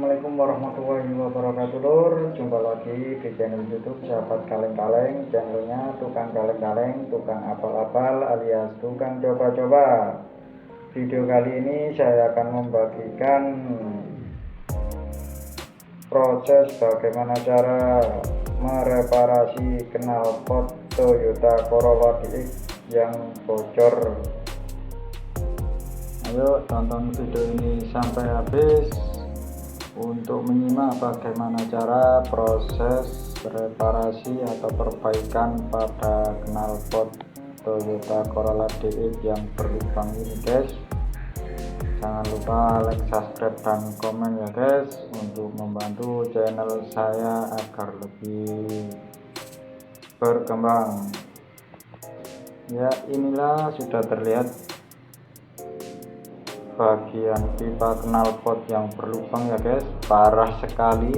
Assalamualaikum warahmatullahi wabarakatuh lur. Jumpa lagi di channel YouTube Sahabat Kaleng-Kaleng. Channelnya tukang kaleng-kaleng, tukang apal-apal alias tukang coba-coba. Video kali ini saya akan membagikan proses bagaimana cara mereparasi knalpot Toyota Corolla DX yang bocor. Ayo tonton video ini sampai habis untuk menyimak bagaimana cara proses reparasi atau perbaikan pada knalpot Toyota Corolla DX yang berlubang ini guys. Jangan lupa like, subscribe, dan komen ya guys, untuk membantu channel saya agar lebih berkembang. Ya, inilah sudah terlihat bagian pipa knalpot yang berlubang ya guys, parah sekali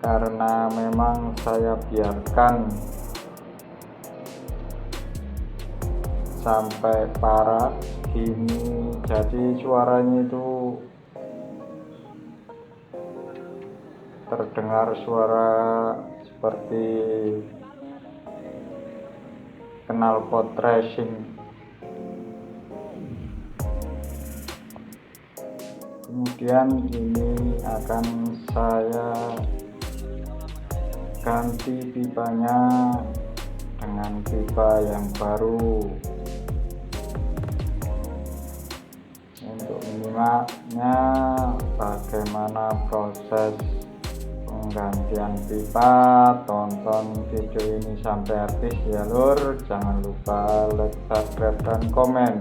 karena memang saya biarkan sampai parah gini, jadi suaranya itu terdengar suara seperti knalpot racing. Kemudian ini akan saya ganti pipanya dengan pipa yang baru. Untuk menyimaknya bagaimana proses penggantian pipa, tonton video ini sampai habis ya lur. Jangan lupa like, subscribe, dan komen.